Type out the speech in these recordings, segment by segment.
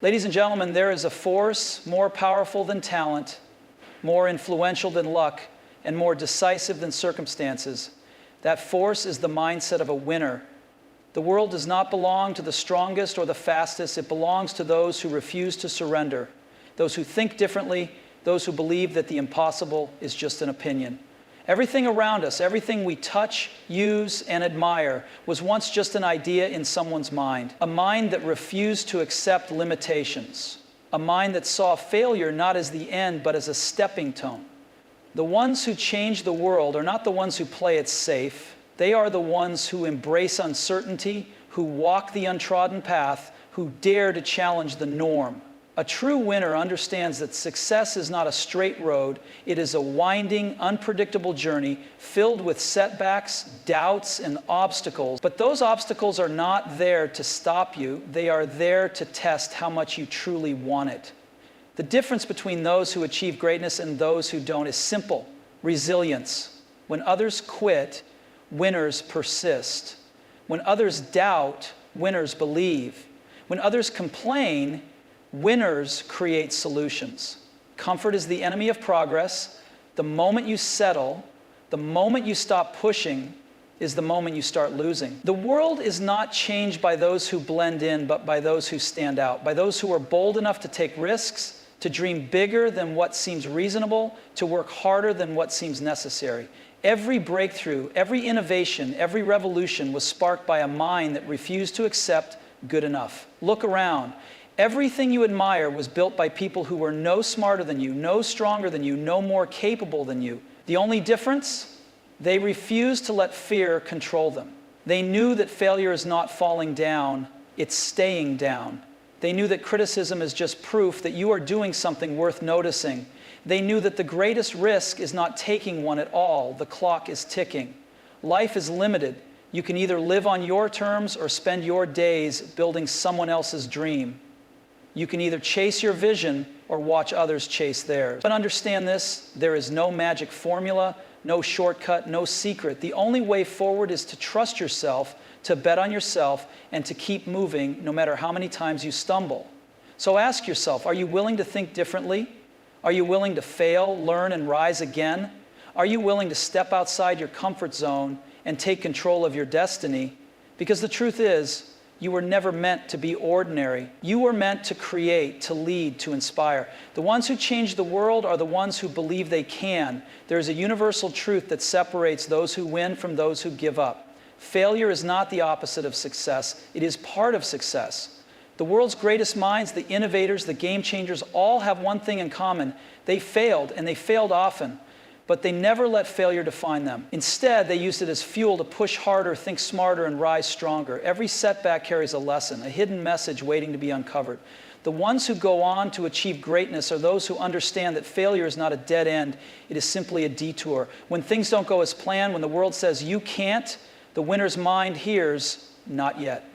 Ladies and gentlemen, there is a force more powerful than talent, more influential than luck, and more decisive than circumstances. That force is the mindset of a winner. The world does not belong to the strongest or the fastest. It belongs to those who refuse to surrender, those who think differently, those who believe that the impossible is just an opinion. Everything around us, everything we touch, use, and admire was once just an idea in someone's mind, a mind that refused to accept limitations, a mind that saw failure not as the end, but as a stepping stone. The ones who change the world are not the ones who play it safe. They are the ones who embrace uncertainty, who walk the untrodden path, who dare to challenge the norm. A true winner understands that success is not a straight road. It is a winding, unpredictable journey filled with setbacks, doubts, and obstacles. But those obstacles are not there to stop you. They are there to test how much you truly want it. The difference between those who achieve greatness and those who don't is simple: resilience. When others quit, winners persist. When others doubt, winners believe. When others complain, winners create solutions. Comfort is the enemy of progress. The moment you settle, the moment you stop pushing, is the moment you start losing. The world is not changed by those who blend in, but by those who stand out, by those who are bold enough to take risks, to dream bigger than what seems reasonable, to work harder than what seems necessary. Every breakthrough, every innovation, every revolution was sparked by a mind that refused to accept good enough. Look around. Everything you admire was built by people who were no smarter than you, no stronger than you, no more capable than you. The only difference? They refused to let fear control them. They knew that failure is not falling down, it's staying down. They knew that criticism is just proof that you are doing something worth noticing. They knew that the greatest risk is not taking one at all. The clock is ticking. Life is limited. You can either live on your terms or spend your days building someone else's dream. You can either chase your vision or watch others chase theirs. But understand this: there is no magic formula, no shortcut, no secret. The only way forward is to trust yourself, to bet on yourself, and to keep moving no matter how many times you stumble. So ask yourself, are you willing to think differently? Are you willing to fail, learn, and rise again? Are you willing to step outside your comfort zone and take control of your destiny? Because the truth is, you were never meant to be ordinary. You were meant to create, to lead, to inspire. The ones who change the world are the ones who believe they can. There is a universal truth that separates those who win from those who give up. Failure is not the opposite of success. It is part of success. The world's greatest minds, the innovators, the game changers, all have one thing in common. They failed, and they failed often. But they never let failure define them. Instead, they used it as fuel to push harder, think smarter, and rise stronger. Every setback carries a lesson, a hidden message waiting to be uncovered. The ones who go on to achieve greatness are those who understand that failure is not a dead end. It is simply a detour. When things don't go as planned, when the world says you can't, the winner's mind hears, not yet.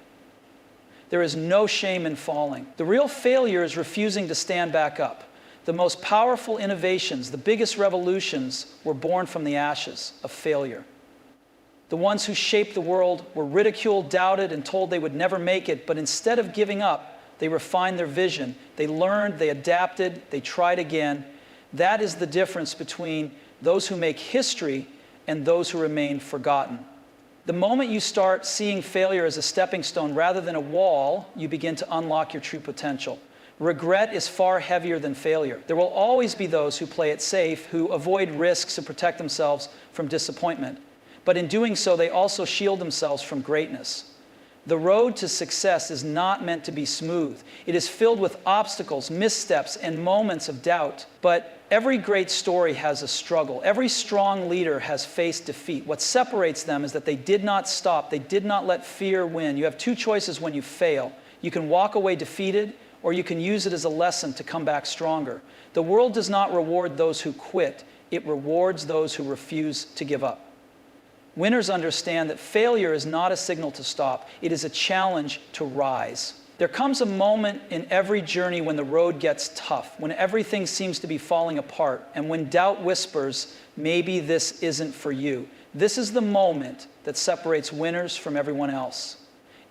There is no shame in falling. The real failure is refusing to stand back up. The most powerful innovations, the biggest revolutions, were born from the ashes of failure. The ones who shaped the world were ridiculed, doubted, and told they would never make it, but instead of giving up, they refined their vision. They learned, they adapted, they tried again. That is the difference between those who make history and those who remain forgotten. The moment you start seeing failure as a stepping stone rather than a wall, you begin to unlock your true potential. Regret is far heavier than failure. There will always be those who play it safe, who avoid risks to protect themselves from disappointment. But in doing so, they also shield themselves from greatness. The road to success is not meant to be smooth. It is filled with obstacles, missteps, and moments of doubt. But every great story has a struggle. Every strong leader has faced defeat. What separates them is that they did not stop. They did not let fear win. You have two choices when you fail. You can walk away defeated, or you can use it as a lesson to come back stronger. The world does not reward those who quit. It rewards those who refuse to give up. Winners understand that failure is not a signal to stop. It is a challenge to rise. There comes a moment in every journey when the road gets tough, when everything seems to be falling apart, and when doubt whispers, maybe this isn't for you. This is the moment that separates winners from everyone else.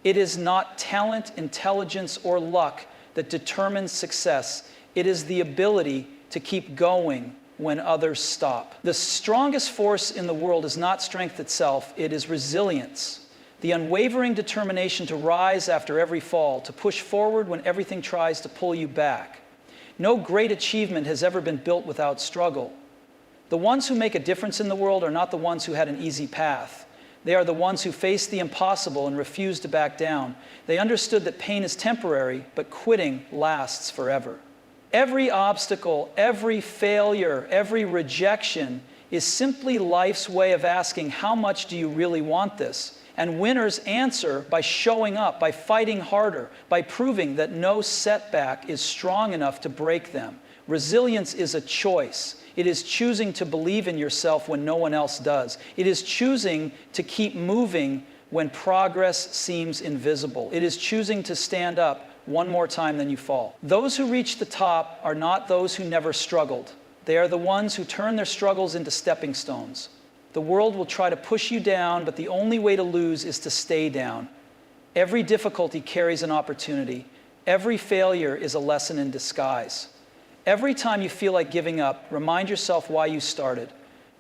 It is not talent, intelligence, or luck that determines success. It is the ability to keep going when others stop. The strongest force in the world is not strength itself, it is resilience. The unwavering determination to rise after every fall, to push forward when everything tries to pull you back. No great achievement has ever been built without struggle. The ones who make a difference in the world are not the ones who had an easy path. They are the ones who faced the impossible and refused to back down. They understood that pain is temporary, but quitting lasts forever. Every obstacle, every failure, every rejection is simply life's way of asking, how much do you really want this? And winners answer by showing up, by fighting harder, by proving that no setback is strong enough to break them. Resilience is a choice. It is choosing to believe in yourself when no one else does. It is choosing to keep moving when progress seems invisible. It is choosing to stand up one more time than you fall. Those who reach the top are not those who never struggled. They are the ones who turn their struggles into stepping stones. The world will try to push you down, but the only way to lose is to stay down. Every difficulty carries an opportunity. Every failure is a lesson in disguise. Every time you feel like giving up, remind yourself why you started.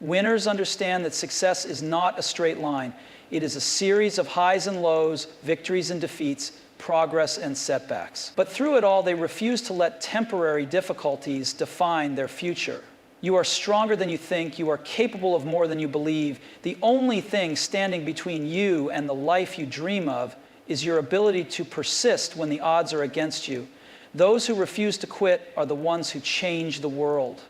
Winners understand that success is not a straight line. It is a series of highs and lows, victories and defeats, progress and setbacks. But through it all, they refuse to let temporary difficulties define their future. You are stronger than you think. You are capable of more than you believe. The only thing standing between you and the life you dream of is your ability to persist when the odds are against you. Those who refuse to quit are the ones who change the world.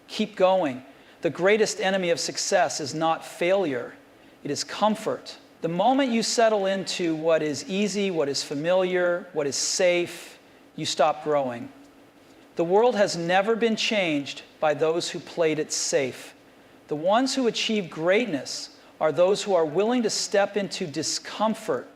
Keep going. The greatest enemy of success is not failure. It is comfort. The moment you settle into what is easy, what is familiar, what is safe, you stop growing. The world has never been changed by those who played it safe. The ones who achieve greatness are those who are willing to step into discomfort,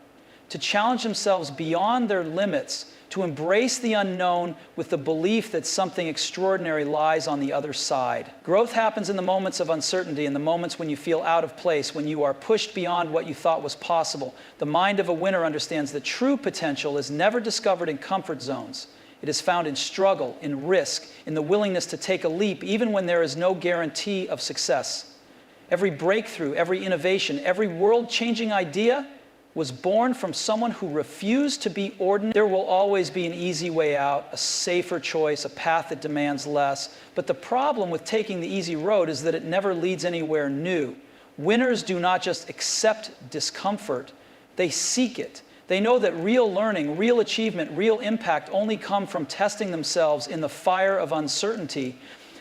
to challenge themselves beyond their limits, to embrace the unknown with the belief that something extraordinary lies on the other side. Growth happens in the moments of uncertainty, in the moments when you feel out of place, when you are pushed beyond what you thought was possible. The mind of a winner understands that true potential is never discovered in comfort zones. It is found in struggle, in risk, in the willingness to take a leap, even when there is no guarantee of success. Every breakthrough, every innovation, every world-changing idea was born from someone who refused to be ordinary. There will always be an easy way out, a safer choice, a path that demands less. But the problem with taking the easy road is that it never leads anywhere new. Winners do not just accept discomfort, they seek it. They know that real learning, real achievement, real impact only come from testing themselves in the fire of uncertainty.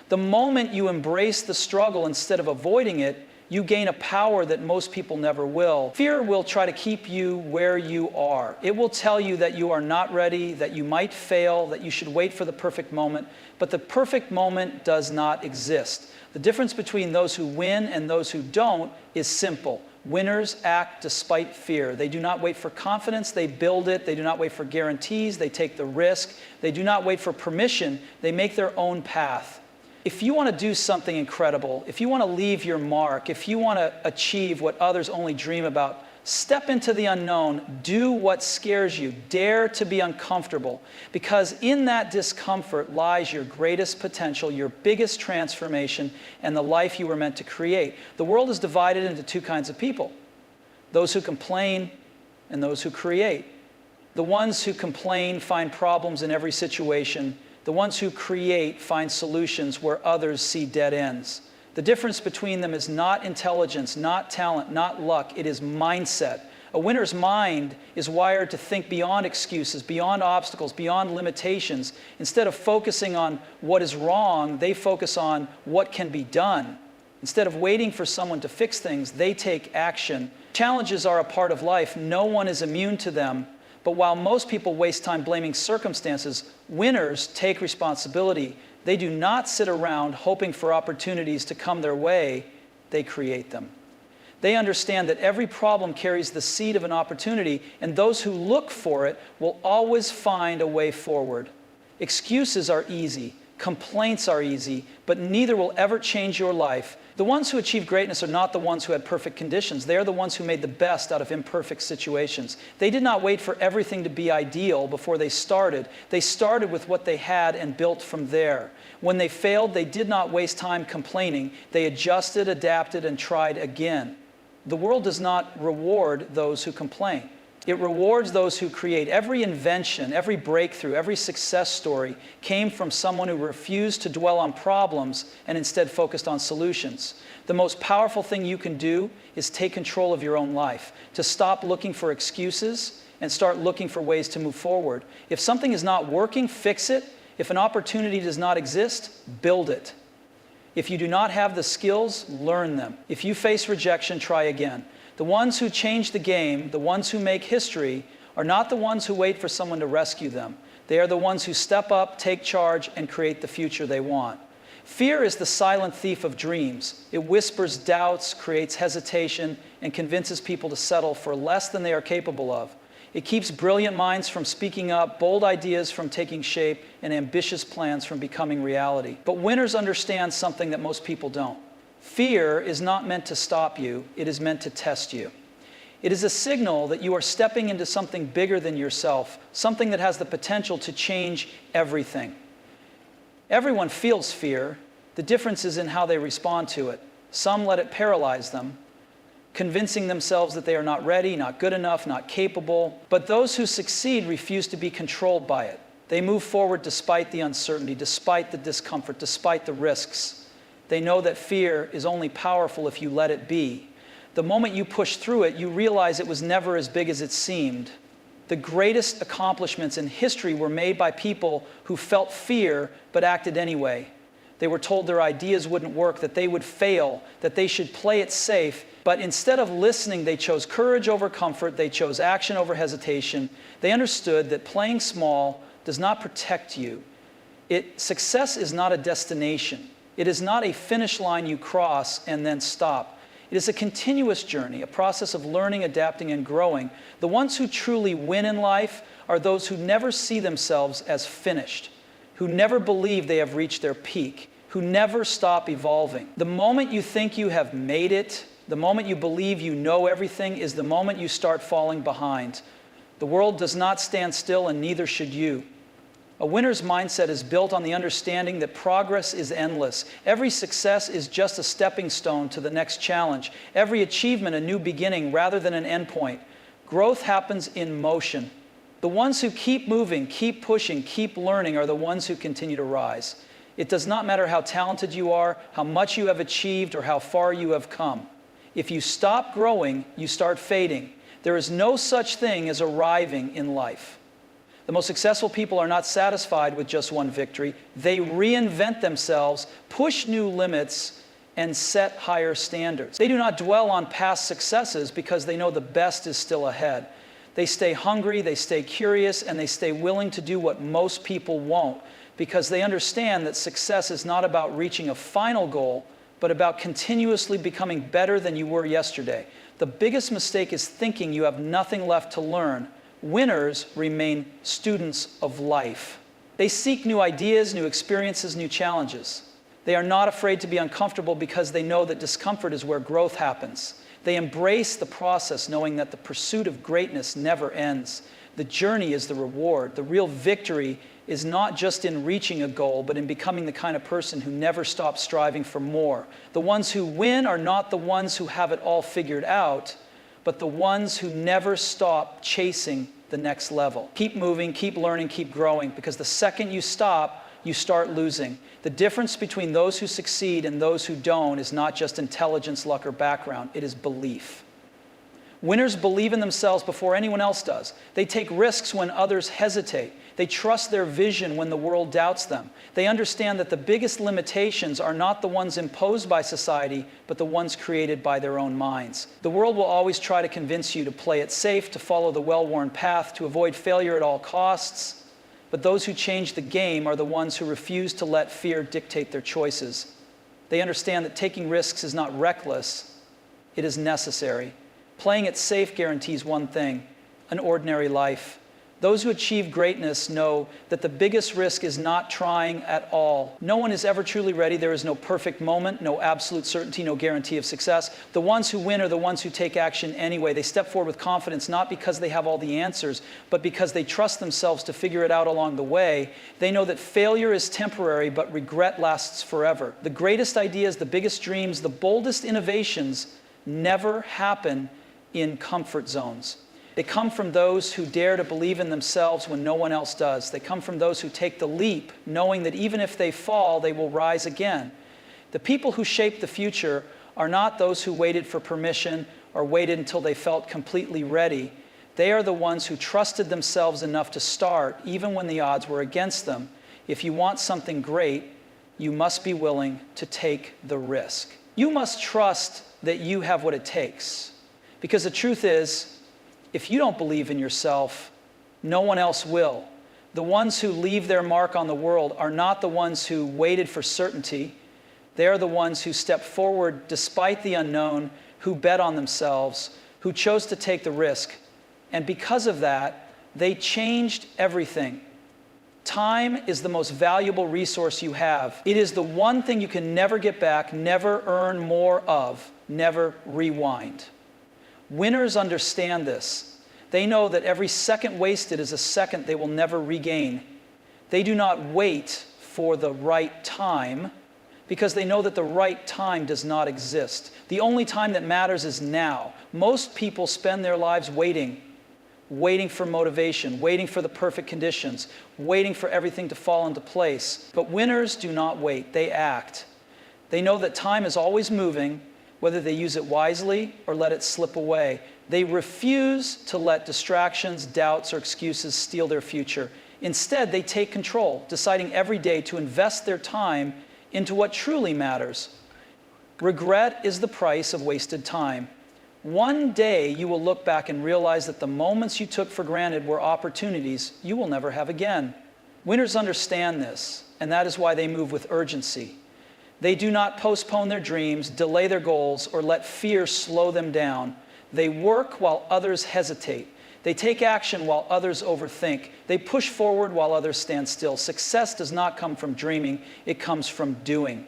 The moment you embrace the struggle instead of avoiding it, you gain a power that most people never will. Fear will try to keep you where you are. It will tell you that you are not ready, that you might fail, that you should wait for the perfect moment. But the perfect moment does not exist. The difference between those who win and those who don't is simple. Winners act despite fear. They do not wait for confidence, they build it. They do not wait for guarantees, they take the risk. They do not wait for permission, they make their own path. If you want to do something incredible, if you want to leave your mark, if you want to achieve what others only dream about, step into the unknown, do what scares you, dare to be uncomfortable, because in that discomfort lies your greatest potential, your biggest transformation, and the life you were meant to create. The world is divided into two kinds of people: those who complain and those who create. The ones who complain find problems in every situation. The ones who create find solutions where others see dead ends. The difference between them is not intelligence, not talent, not luck. It is mindset. A winner's mind is wired to think beyond excuses, beyond obstacles, beyond limitations. Instead of focusing on what is wrong, they focus on what can be done. Instead of waiting for someone to fix things, they take action. Challenges are a part of life. No one is immune to them. But while most people waste time blaming circumstances, winners take responsibility. They do not sit around hoping for opportunities to come their way. They create them. They understand that every problem carries the seed of an opportunity, and those who look for it will always find a way forward. Excuses are easy. Complaints are easy, but neither will ever change your life. The ones who achieve greatness are not the ones who had perfect conditions. They are the ones who made the best out of imperfect situations. They did not wait for everything to be ideal before they started. They started with what they had and built from there. When they failed, they did not waste time complaining. They adjusted, adapted, and tried again. The world does not reward those who complain. It rewards those who create. Every invention, every breakthrough, every success story came from someone who refused to dwell on problems and instead focused on solutions. The most powerful thing you can do is take control of your own life, to stop looking for excuses and start looking for ways to move forward. If something is not working, fix it. If an opportunity does not exist, build it. If you do not have the skills, learn them. If you face rejection, try again. The ones who change the game, the ones who make history, are not the ones who wait for someone to rescue them. They are the ones who step up, take charge, and create the future they want. Fear is the silent thief of dreams. It whispers doubts, creates hesitation, and convinces people to settle for less than they are capable of. It keeps brilliant minds from speaking up, bold ideas from taking shape, and ambitious plans from becoming reality. But winners understand something that most people don't. Fear is not meant to stop you, it is meant to test you. It is a signal that you are stepping into something bigger than yourself, something that has the potential to change everything. Everyone feels fear. The difference is in how they respond to it. Some let it paralyze them, convincing themselves that they are not ready, not good enough, not capable. But those who succeed refuse to be controlled by it. They move forward despite the uncertainty, despite the discomfort, despite the risks. They know that fear is only powerful if you let it be. The moment you push through it, you realize it was never as big as it seemed. The greatest accomplishments in history were made by people who felt fear but acted anyway. They were told their ideas wouldn't work, that they would fail, that they should play it safe, but instead of listening, they chose courage over comfort, they chose action over hesitation. They understood that playing small does not protect you. Success is not a destination. It is not a finish line you cross and then stop. It is a continuous journey, a process of learning, adapting, and growing. The ones who truly win in life are those who never see themselves as finished, who never believe they have reached their peak, who never stop evolving. The moment you think you have made it, the moment you believe you know everything, is the moment you start falling behind. The world does not stand still, and neither should you. A winner's mindset is built on the understanding that progress is endless. Every success is just a stepping stone to the next challenge. Every achievement a new beginning rather than an endpoint. Growth happens in motion. The ones who keep moving, keep pushing, keep learning are the ones who continue to rise. It does not matter how talented you are, how much you have achieved, or how far you have come. If you stop growing, you start fading. There is no such thing as arriving in life. The most successful people are not satisfied with just one victory. They reinvent themselves, push new limits, and set higher standards. They do not dwell on past successes because they know the best is still ahead. They stay hungry, they stay curious, and they stay willing to do what most people won't, because they understand that success is not about reaching a final goal, but about continuously becoming better than you were yesterday. The biggest mistake is thinking you have nothing left to learn. Winners remain students of life. They seek new ideas, new experiences, new challenges. They are not afraid to be uncomfortable because they know that discomfort is where growth happens. They embrace the process, knowing that the pursuit of greatness never ends. The journey is the reward. The real victory is not just in reaching a goal, but in becoming the kind of person who never stops striving for more. The ones who win are not the ones who have it all figured out, but the ones who never stop chasing the next level. Keep moving, keep learning, keep growing, because the second you stop, you start losing. The difference between those who succeed and those who don't is not just intelligence, luck, or background. It is belief. Winners believe in themselves before anyone else does. They take risks when others hesitate. They trust their vision when the world doubts them. They understand that the biggest limitations are not the ones imposed by society, but the ones created by their own minds. The world will always try to convince you to play it safe, to follow the well-worn path, to avoid failure at all costs. But those who change the game are the ones who refuse to let fear dictate their choices. They understand that taking risks is not reckless, it is necessary. Playing it safe guarantees one thing: an ordinary life. Those who achieve greatness know that the biggest risk is not trying at all. No one is ever truly ready. There is no perfect moment, no absolute certainty, no guarantee of success. The ones who win are the ones who take action anyway. They step forward with confidence, not because they have all the answers, but because they trust themselves to figure it out along the way. They know that failure is temporary, but regret lasts forever. The greatest ideas, the biggest dreams, the boldest innovations never happen in comfort zones. They come from those who dare to believe in themselves when no one else does. They come from those who take the leap, knowing that even if they fall, they will rise again. The people who shape the future are not those who waited for permission or waited until they felt completely ready. They are the ones who trusted themselves enough to start, even when the odds were against them. If you want something great, you must be willing to take the risk. You must trust that you have what it takes. Because the truth is, if you don't believe in yourself, no one else will. The ones who leave their mark on the world are not the ones who waited for certainty. They are the ones who stepped forward despite the unknown, who bet on themselves, who chose to take the risk. And because of that, they changed everything. Time is the most valuable resource you have. It is the one thing you can never get back, never earn more of, never rewind. Winners understand this. They know that every second wasted is a second they will never regain. They do not wait for the right time because they know that the right time does not exist. The only time that matters is now. Most people spend their lives waiting for motivation, waiting for the perfect conditions, waiting for everything to fall into place. But winners do not wait, they act. They know that time is always moving, whether they use it wisely or let it slip away. They refuse to let distractions, doubts, or excuses steal their future. Instead, they take control, deciding every day to invest their time into what truly matters. Regret is the price of wasted time. One day you will look back and realize that the moments you took for granted were opportunities you will never have again. Winners understand this, and that is why they move with urgency. They do not postpone their dreams, delay their goals, or let fear slow them down. They work while others hesitate. They take action while others overthink. They push forward while others stand still. Success does not come from dreaming, it comes from doing.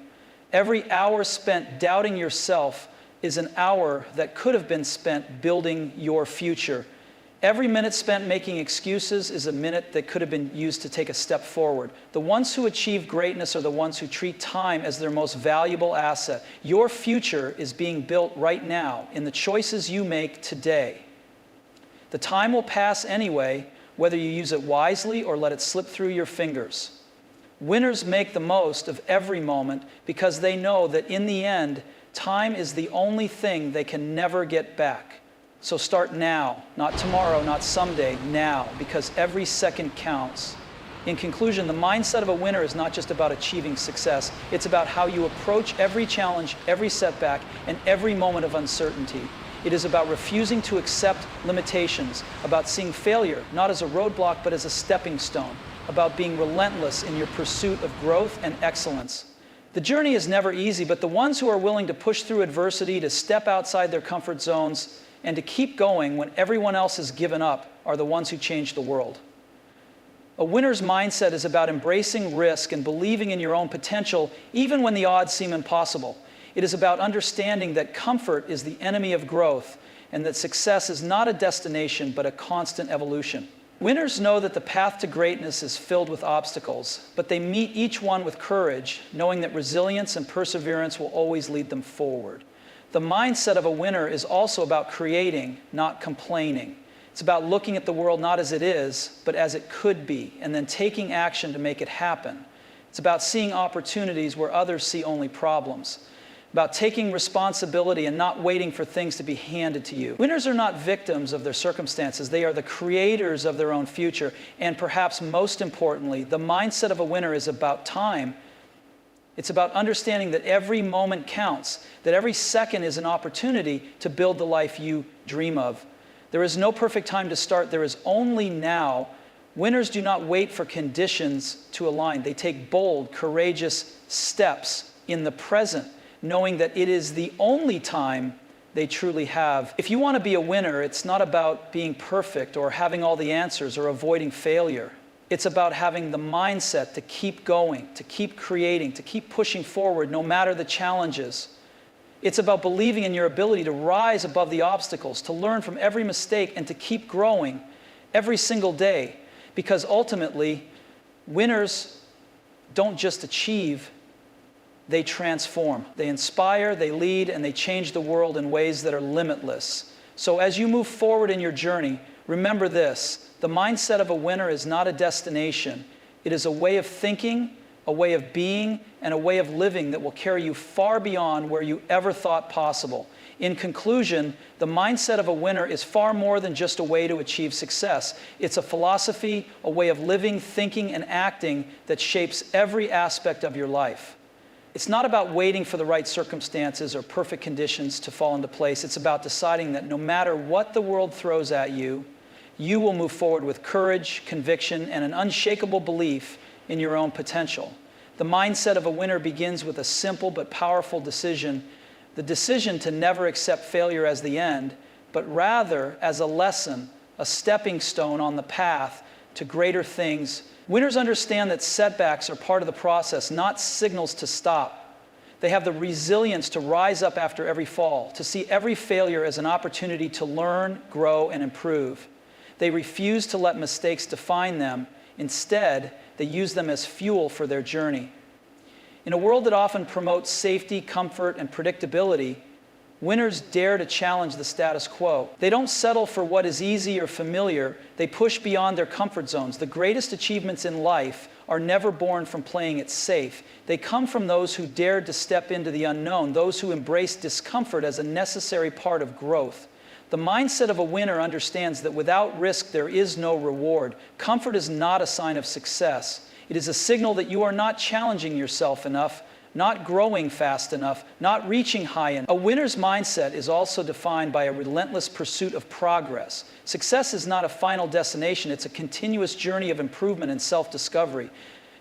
Every hour spent doubting yourself is an hour that could have been spent building your future. Every minute spent making excuses is a minute that could have been used to take a step forward. The ones who achieve greatness are the ones who treat time as their most valuable asset. Your future is being built right now in the choices you make today. The time will pass anyway, whether you use it wisely or let it slip through your fingers. Winners make the most of every moment because they know that in the end, time is the only thing they can never get back. So start now, not tomorrow, not someday, now, because every second counts. In conclusion, the mindset of a winner is not just about achieving success. It's about how you approach every challenge, every setback, and every moment of uncertainty. It is about refusing to accept limitations, about seeing failure not as a roadblock but as a stepping stone, about being relentless in your pursuit of growth and excellence. The journey is never easy, but the ones who are willing to push through adversity, to step outside their comfort zones, and to keep going when everyone else has given up are the ones who change the world. A winner's mindset is about embracing risk and believing in your own potential even when the odds seem impossible. It is about understanding that comfort is the enemy of growth and that success is not a destination but a constant evolution. Winners know that the path to greatness is filled with obstacles, but they meet each one with courage, knowing that resilience and perseverance will always lead them forward. The mindset of a winner is also about creating, not complaining. It's about looking at the world not as it is, but as it could be, and then taking action to make it happen. It's about seeing opportunities where others see only problems. About taking responsibility and not waiting for things to be handed to you. Winners are not victims of their circumstances. They are the creators of their own future. And perhaps most importantly, the mindset of a winner is about time. It's about understanding that every moment counts, that every second is an opportunity to build the life you dream of. There is no perfect time to start. There is only now. Winners do not wait for conditions to align. They take bold, courageous steps in the present, knowing that it is the only time they truly have. If you want to be a winner, it's not about being perfect or having all the answers or avoiding failure. It's about having the mindset to keep going, to keep creating, to keep pushing forward no matter the challenges. It's about believing in your ability to rise above the obstacles, to learn from every mistake, and to keep growing every single day. Because ultimately, winners don't just achieve, they transform. They inspire, they lead, and they change the world in ways that are limitless. So as you move forward in your journey, remember this: the mindset of a winner is not a destination. It is a way of thinking, a way of being, and a way of living that will carry you far beyond where you ever thought possible. In conclusion, the mindset of a winner is far more than just a way to achieve success. It's a philosophy, a way of living, thinking, and acting that shapes every aspect of your life. It's not about waiting for the right circumstances or perfect conditions to fall into place. It's about deciding that no matter what the world throws at you, you will move forward with courage, conviction, and an unshakable belief in your own potential. The mindset of a winner begins with a simple but powerful decision, the decision to never accept failure as the end, but rather as a lesson, a stepping stone on the path to greater things. Winners understand that setbacks are part of the process, not signals to stop. They have the resilience to rise up after every fall, to see every failure as an opportunity to learn, grow, and improve. They refuse to let mistakes define them. Instead, they use them as fuel for their journey. In a world that often promotes safety, comfort, and predictability, winners dare to challenge the status quo. They don't settle for what is easy or familiar. They push beyond their comfort zones. The greatest achievements in life are never born from playing it safe. They come from those who dared to step into the unknown, those who embrace discomfort as a necessary part of growth. The mindset of a winner understands that without risk, there is no reward. Comfort is not a sign of success. It is a signal that you are not challenging yourself enough, not growing fast enough, not reaching high enough. A winner's mindset is also defined by a relentless pursuit of progress. Success is not a final destination. It's a continuous journey of improvement and self-discovery.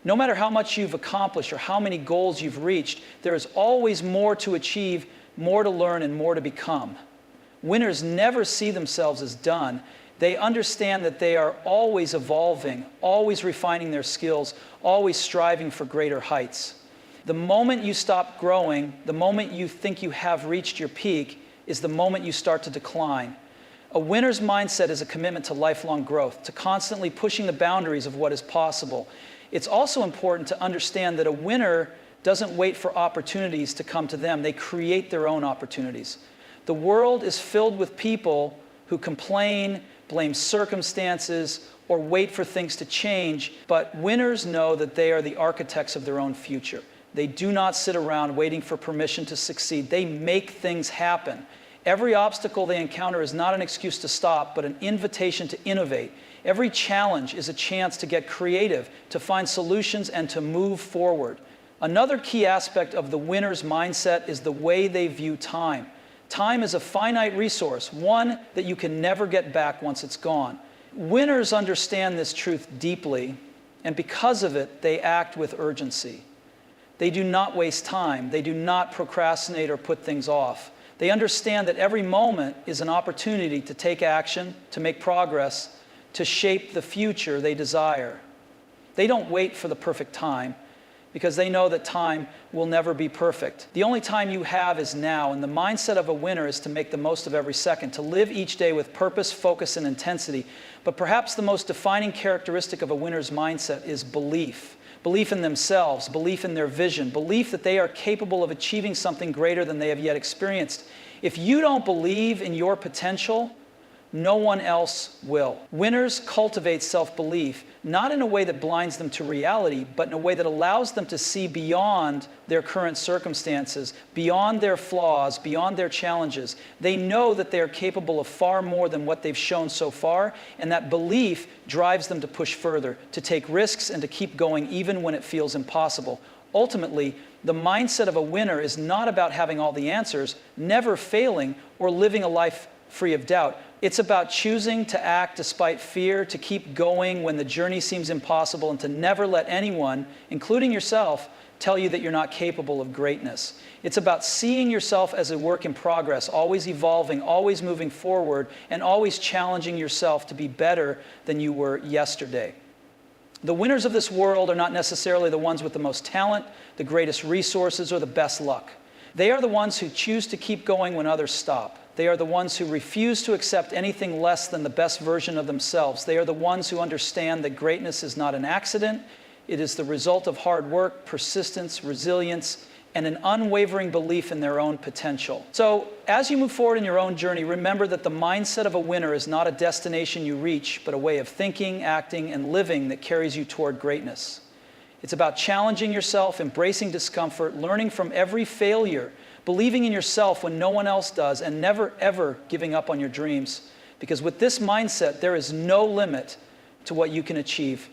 No matter how much you've accomplished or how many goals you've reached, there is always more to achieve, more to learn, and more to become. Winners never see themselves as done. They understand that they are always evolving, always refining their skills, always striving for greater heights. The moment you stop growing, the moment you think you have reached your peak, is the moment you start to decline. A winner's mindset is a commitment to lifelong growth, to constantly pushing the boundaries of what is possible. It's also important to understand that a winner doesn't wait for opportunities to come to them. They create their own opportunities. The world is filled with people who complain, blame circumstances, or wait for things to change, but winners know that they are the architects of their own future. They do not sit around waiting for permission to succeed. They make things happen. Every obstacle they encounter is not an excuse to stop, but an invitation to innovate. Every challenge is a chance to get creative, to find solutions, and to move forward. Another key aspect of the winner's mindset is the way they view time. Time is a finite resource, one that you can never get back once it's gone. Winners understand this truth deeply, and because of it, they act with urgency. They do not waste time. They do not procrastinate or put things off. They understand that every moment is an opportunity to take action, to make progress, to shape the future they desire. They don't wait for the perfect time, because they know that time will never be perfect. The only time you have is now, and the mindset of a winner is to make the most of every second, to live each day with purpose, focus, and intensity. But perhaps the most defining characteristic of a winner's mindset is belief. Belief in themselves, belief in their vision, belief that they are capable of achieving something greater than they have yet experienced. If you don't believe in your potential, no one else will. Winners cultivate self-belief, not in a way that blinds them to reality, but in a way that allows them to see beyond their current circumstances, beyond their flaws, beyond their challenges. They know that they are capable of far more than what they've shown so far, and that belief drives them to push further, to take risks, and to keep going even when it feels impossible. Ultimately, the mindset of a winner is not about having all the answers, never failing, or living a life free of doubt. It's about choosing to act despite fear, to keep going when the journey seems impossible, and to never let anyone, including yourself, tell you that you're not capable of greatness. It's about seeing yourself as a work in progress, always evolving, always moving forward, and always challenging yourself to be better than you were yesterday. The winners of this world are not necessarily the ones with the most talent, the greatest resources, or the best luck. They are the ones who choose to keep going when others stop. They are the ones who refuse to accept anything less than the best version of themselves. They are the ones who understand that greatness is not an accident. It is the result of hard work, persistence, resilience, and an unwavering belief in their own potential. So, as you move forward in your own journey, remember that the mindset of a winner is not a destination you reach, but a way of thinking, acting, and living that carries you toward greatness. It's about challenging yourself, embracing discomfort, learning from every failure, believing in yourself when no one else does, and never, ever giving up on your dreams. Because with this mindset, there is no limit to what you can achieve.